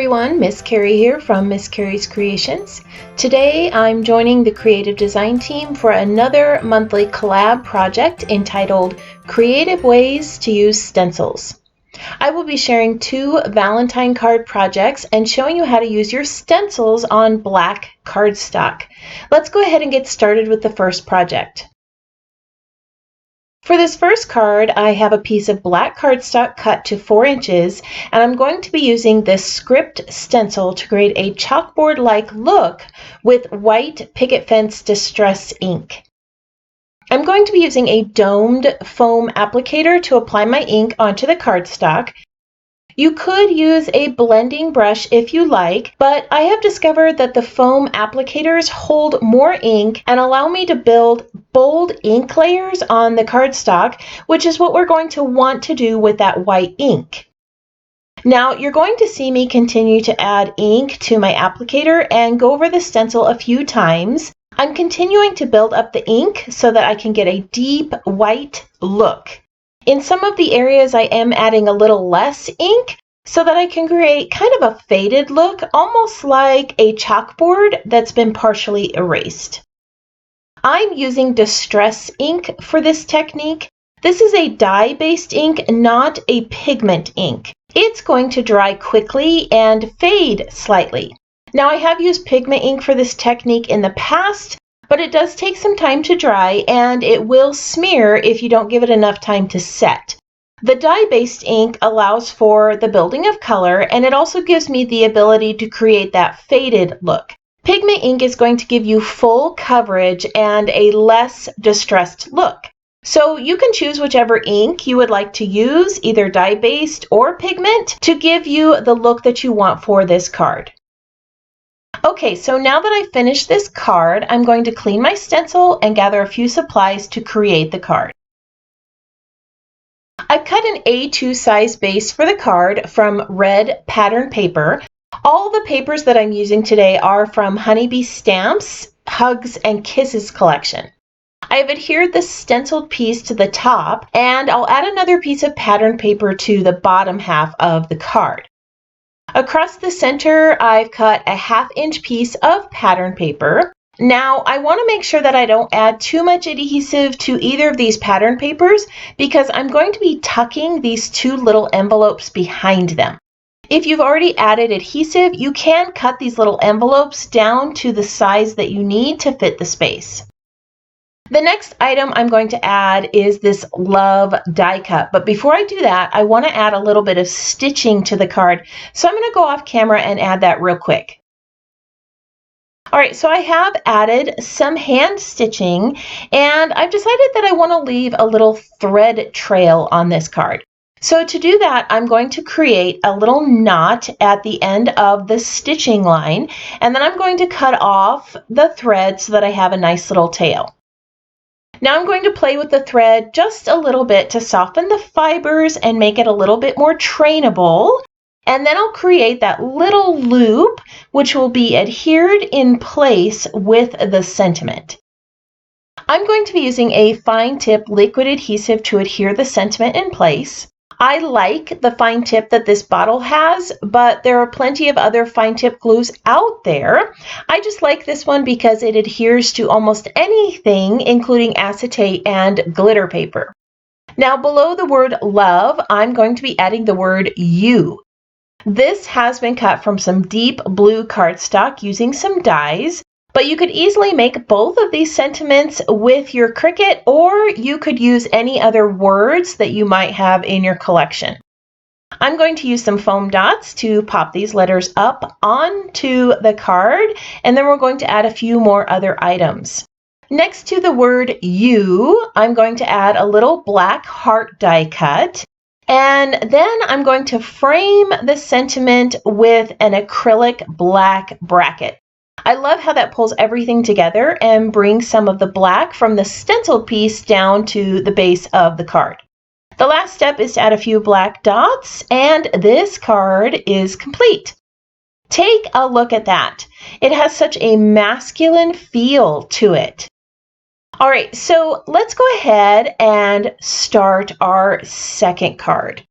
everyone, Miss Carrie here from Miss Carrie's Creations. Today I'm joining the creative design team for another monthly collab project entitled Creative Ways to Use Stencils. I will be sharing 2 Valentine card projects and showing you how to use your stencils on black cardstock. Let's go ahead and get started with the first project. For this first card, I have a piece of black cardstock cut to 4 inches, and I'm going to be using this script stencil to create a chalkboard-like look with white picket fence distress ink. I'm going to be using a domed foam applicator to apply my ink onto the cardstock. You could use a blending brush if you like, but I have discovered that the foam applicators hold more ink and allow me to build bold ink layers on the cardstock, which is what we're going to want to do with that white ink. Now, you're going to see me continue to add ink to my applicator and go over the stencil a few times. I'm continuing to build up the ink so that I can get a deep white look. In some of the areas, I am adding a little less ink so that I can create kind of a faded look, almost like a chalkboard that's been partially erased. I'm using distress ink for this technique. This is a dye-based ink, not a pigment ink. It's going to dry quickly and fade slightly. Now, I have used pigment ink for this technique in the past, but it does take some time to dry and it will smear if you don't give it enough time to set. The dye-based ink allows for the building of color, and it also gives me the ability to create that faded look. Pigment ink is going to give you full coverage and a less distressed look. So you can choose whichever ink you would like to use, either dye-based or pigment, to give you the look that you want for this card. Okay, so now that I've finished this card, I'm going to clean my stencil and gather a few supplies to create the card. I've cut an A2 size base for the card from red pattern paper. All the papers that I'm using today are from Honeybee Stamps, Hugs and Kisses collection. I have adhered the stenciled piece to the top, and I'll add another piece of pattern paper to the bottom half of the card. Across the center, I've cut a 1/2 inch piece of pattern paper. Now, I want to make sure that I don't add too much adhesive to either of these pattern papers because I'm going to be tucking these 2 little envelopes behind them. If you've already added adhesive, you can cut these little envelopes down to the size that you need to fit the space. The next item I'm going to add is this love die cut, but before I do that, I want to add a little bit of stitching to the card, so I'm going to go off camera and add that real quick. All right, so I have added some hand stitching, and I've decided that I want to leave a little thread trail on this card. So to do that, I'm going to create a little knot at the end of the stitching line, and then I'm going to cut off the thread so that I have a nice little tail. Now I'm going to play with the thread just a little bit to soften the fibers and make it a little bit more trainable. And then I'll create that little loop, which will be adhered in place with the sentiment. I'm going to be using a fine tip liquid adhesive to adhere the sentiment in place. I like the fine tip that this bottle has, but there are plenty of other fine tip glues out there. I just like this one because it adheres to almost anything, including acetate and glitter paper. Now, below the word love, I'm going to be adding the word you. This has been cut from some deep blue cardstock using some dyes, but you could easily make both of these sentiments with your Cricut, or you could use any other words that you might have in your collection. I'm going to use some foam dots to pop these letters up onto the card, and then we're going to add a few more other items. Next to the word you, I'm going to add a little black heart die cut, and then I'm going to frame the sentiment with an acrylic black bracket. I love how that pulls everything together and brings some of the black from the stenciled piece down to the base of the card. The last step is to add a few black dots, and this card is complete. Take a look at that. It has such a masculine feel to it. All right, so let's go ahead and start our second card.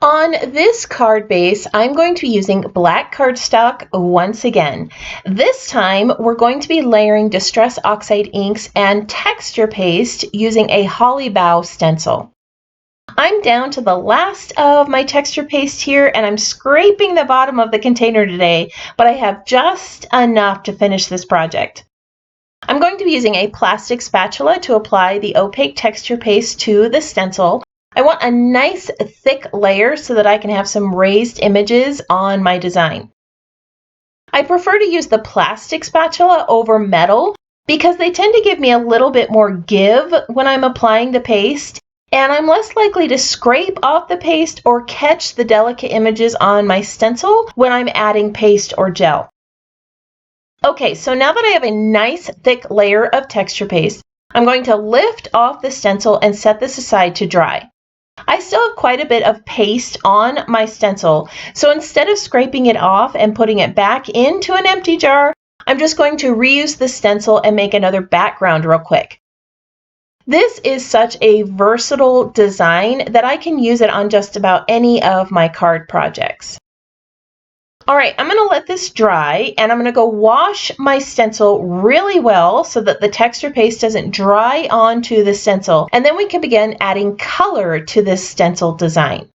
On this card base, I'm going to be using black cardstock once again. This time, we're going to be layering Distress Oxide inks and texture paste using a holly bough stencil. I'm down to the last of my texture paste here, and I'm scraping the bottom of the container today, but I have just enough to finish this project. I'm going to be using a plastic spatula to apply the opaque texture paste to the stencil. I want a nice thick layer so that I can have some raised images on my design. I prefer to use the plastic spatula over metal because they tend to give me a little bit more give when I'm applying the paste, and I'm less likely to scrape off the paste or catch the delicate images on my stencil when I'm adding paste or gel. Okay, so now that I have a nice thick layer of texture paste, I'm going to lift off the stencil and set this aside to dry. I still have quite a bit of paste on my stencil, so instead of scraping it off and putting it back into an empty jar, I'm just going to reuse the stencil and make another background real quick. This is such a versatile design that I can use it on just about any of my card projects. All right, I'm going to let this dry, and I'm going to go wash my stencil really well so that the texture paste doesn't dry onto the stencil, and then we can begin adding color to this stencil design.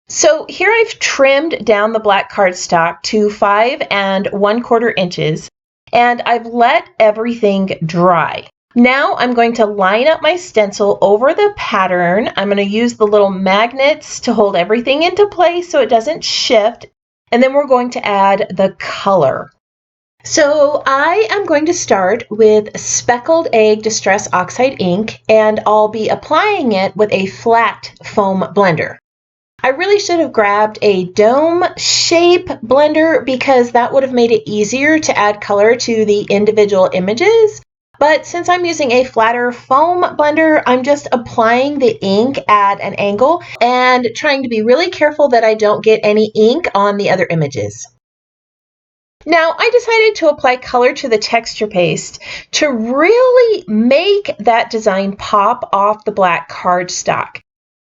So here I've trimmed down the black cardstock to 5 1/4 inches, and I've let everything dry. Now I'm going to line up my stencil over the pattern. I'm going to use the little magnets to hold everything into place so it doesn't shift. And then we're going to add the color. So I am going to start with Speckled Egg Distress Oxide ink, and I'll be applying it with a flat foam blender. I really should have grabbed a dome shape blender because that would have made it easier to add color to the individual images. But since I'm using a flatter foam blender, I'm just applying the ink at an angle and trying to be really careful that I don't get any ink on the other images. Now, I decided to apply color to the texture paste to really make that design pop off the black cardstock.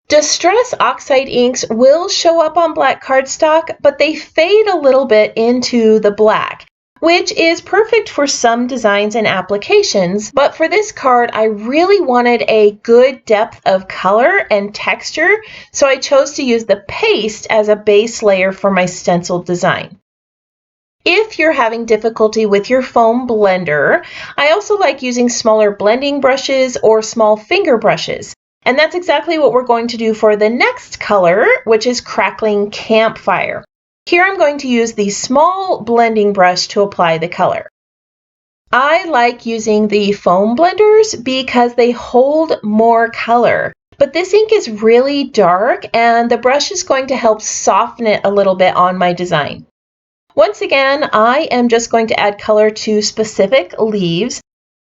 Distress Oxide inks will show up on black cardstock, but they fade a little bit into the black, which is perfect for some designs and applications, but for this card, I really wanted a good depth of color and texture, so I chose to use the paste as a base layer for my stencil design. If you're having difficulty with your foam blender, I also like using smaller blending brushes or small finger brushes, and that's exactly what we're going to do for the next color, which is Crackling Campfire. Here I'm going to use the small blending brush to apply the color. I like using the foam blenders because they hold more color, but this ink is really dark and the brush is going to help soften it a little bit on my design. Once again, I am just going to add color to specific leaves.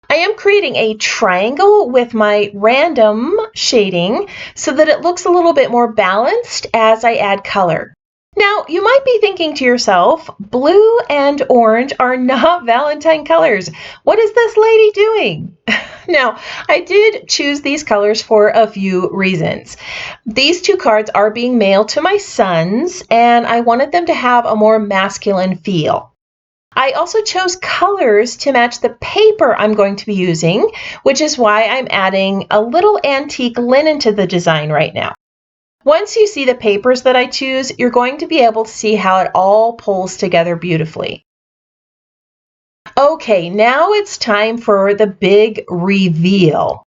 I am creating a triangle with my random shading so that it looks a little bit more balanced as I add color. Now, you might be thinking to yourself, blue and orange are not Valentine colors. What is this lady doing? Now, I did choose these colors for a few reasons. These two cards are being mailed to my sons, and I wanted them to have a more masculine feel. I also chose colors to match the paper I'm going to be using, which is why I'm adding a little antique linen to the design right now. Once you see the papers that I choose, you're going to be able to see how it all pulls together beautifully. Okay, now it's time for the big reveal.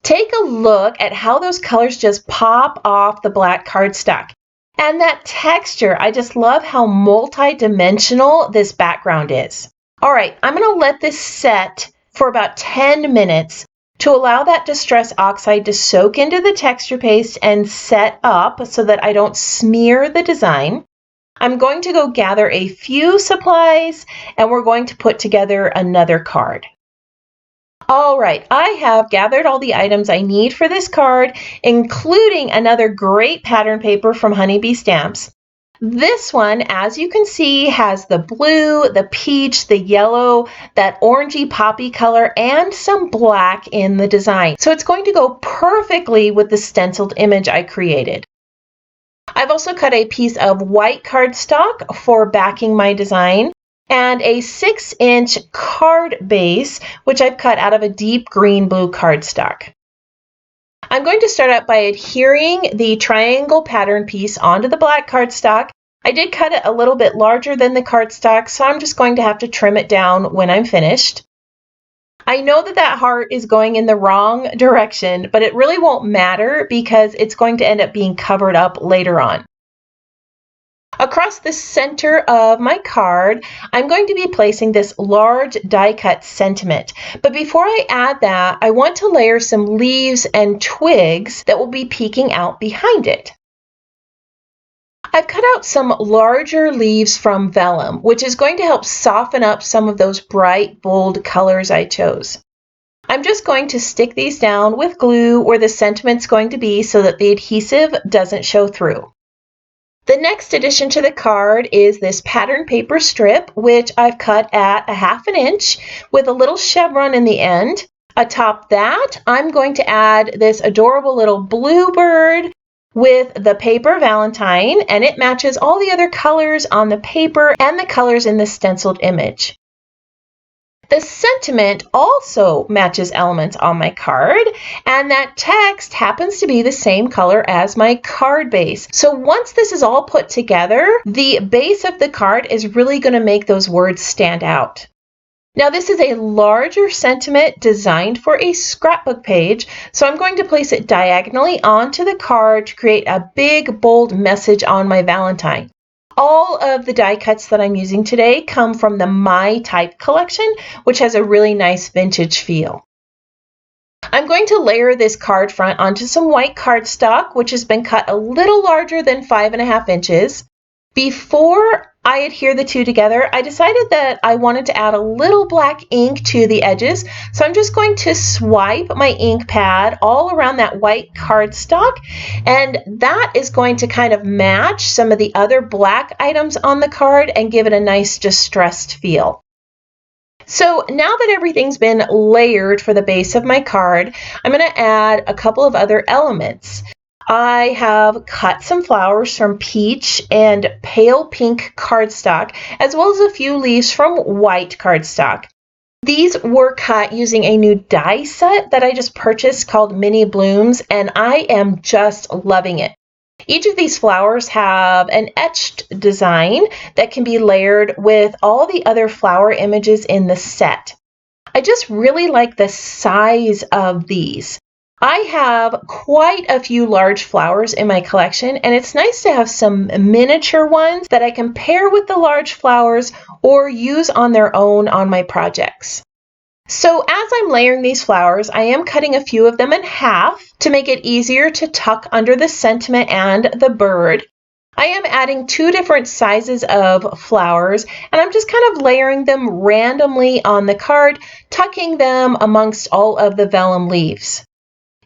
Take a look at how those colors just pop off the black cardstock. And that texture, I just love how multi-dimensional this background is. All right, I'm going to let this set for about 10 minutes to allow that Distress Oxide to soak into the texture paste and set up so that I don't smear the design. I'm going to go gather a few supplies and we're going to put together another card. All right, I have gathered all the items I need for this card, including another great pattern paper from Honeybee Stamps. This one, as you can see, has the blue, the peach, the yellow, that orangey poppy color, and some black in the design. So it's going to go perfectly with the stenciled image I created. I've also cut a piece of white cardstock for backing my design and a 6-inch card base, which I've cut out of a deep green blue cardstock. I'm going to start out by adhering the triangle pattern piece onto the black cardstock. I did cut it a little bit larger than the cardstock, so I'm just going to have to trim it down when I'm finished. I know that that heart is going in the wrong direction, but it really won't matter because it's going to end up being covered up later on. Across the center of my card, I'm going to be placing this large die cut sentiment. But before I add that, I want to layer some leaves and twigs that will be peeking out behind it. I've cut out some larger leaves from vellum, which is going to help soften up some of those bright, bold colors I chose. I'm just going to stick these down with glue where the sentiment's going to be so that the adhesive doesn't show through. The next addition to the card is this pattern paper strip, which I've cut at 1/2 inch with a little chevron in the end. Atop that, I'm going to add this adorable little bluebird with the paper Valentine, and it matches all the other colors on the paper and the colors in the stenciled image. The sentiment also matches elements on my card, and that text happens to be the same color as my card base. So once this is all put together, the base of the card is really going to make those words stand out. Now this is a larger sentiment designed for a scrapbook page, so I'm going to place it diagonally onto the card to create a big, bold message on my Valentine. All of the die cuts that I'm using today come from the My Type collection, which has a really nice vintage feel. I'm going to layer this card front onto some white cardstock, which has been cut a little larger than 5.5 inches. Before I adhere the two together, I decided that I wanted to add a little black ink to the edges, so I'm just going to swipe my ink pad all around that white cardstock, and that is going to kind of match some of the other black items on the card and give it a nice distressed feel. So now that everything's been layered for the base of my card, I'm going to add a couple of other elements. I have cut some flowers from peach and pale pink cardstock, as well as a few leaves from white cardstock. These were cut using a new die set that I just purchased called Mini Blooms, and I am just loving it. Each of these flowers have an etched design that can be layered with all the other flower images in the set. I just really like the size of these. I have quite a few large flowers in my collection, and it's nice to have some miniature ones that I can pair with the large flowers or use on their own on my projects. So as I'm layering these flowers, I am cutting a few of them in half to make it easier to tuck under the sentiment and the bird. I am adding 2 different sizes of flowers, and I'm just kind of layering them randomly on the card, tucking them amongst all of the vellum leaves.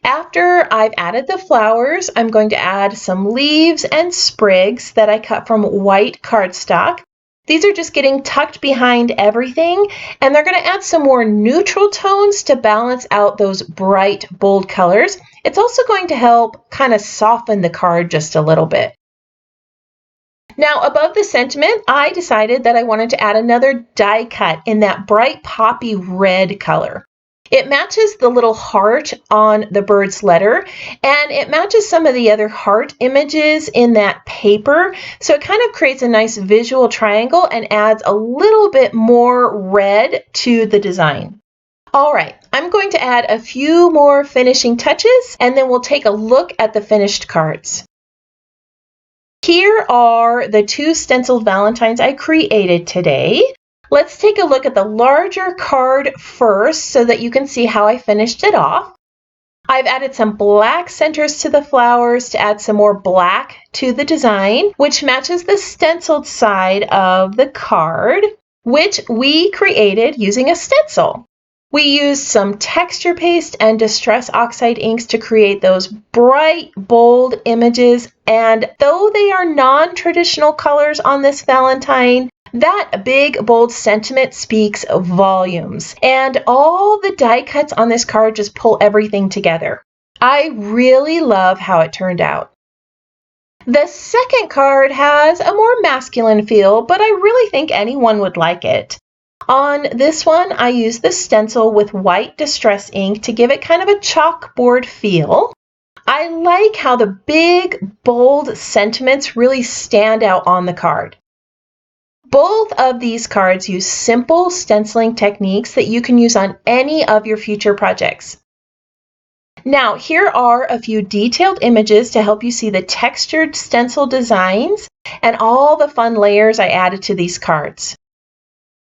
After I've added the flowers, I'm going to add some leaves and sprigs that I cut from white cardstock. These are just getting tucked behind everything, and they're going to add some more neutral tones to balance out those bright, bold colors. It's also going to help kind of soften the card just a little bit. Now, above the sentiment, I decided that I wanted to add another die cut in that bright poppy red color. It matches the little heart on the bird's letter, and it matches some of the other heart images in that paper, so it kind of creates a nice visual triangle and adds a little bit more red to the design. All right, I'm going to add a few more finishing touches, and then we'll take a look at the finished cards. Here are the 2 stenciled Valentines I created today. Let's take a look at the larger card first so that you can see how I finished it off. I've added some black centers to the flowers to add some more black to the design, which matches the stenciled side of the card, which we created using a stencil. We used some texture paste and Distress Oxide inks to create those bright, bold images, and though they are non-traditional colors on this Valentine, that big, bold sentiment speaks volumes, and all the die cuts on this card just pull everything together. I really love how it turned out. The second card has a more masculine feel, but I really think anyone would like it. On this one, I use the stencil with white distress ink to give it kind of a chalkboard feel. I like how the big, bold sentiments really stand out on the card. Both of these cards use simple stenciling techniques that you can use on any of your future projects. Now, here are a few detailed images to help you see the textured stencil designs and all the fun layers I added to these cards.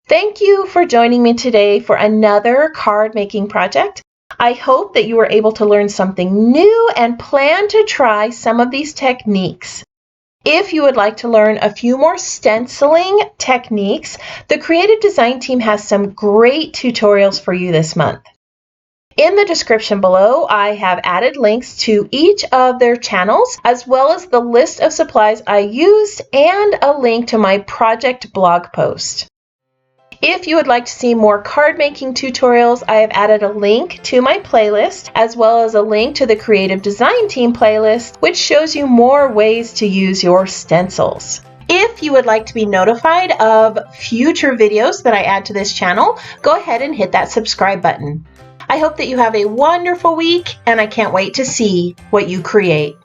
Thank you for joining me today for another card making project. I hope that you were able to learn something new and plan to try some of these techniques. If you would like to learn a few more stenciling techniques, the Creative Design team has some great tutorials for you this month. In the description below, I have added links to each of their channels, as well as the list of supplies I used and a link to my project blog post. If you would like to see more card making tutorials, I have added a link to my playlist, as well as a link to the Creative Design Team playlist, which shows you more ways to use your stencils. If you would like to be notified of future videos that I add to this channel, go ahead and hit that subscribe button. I hope that you have a wonderful week, and I can't wait to see what you create.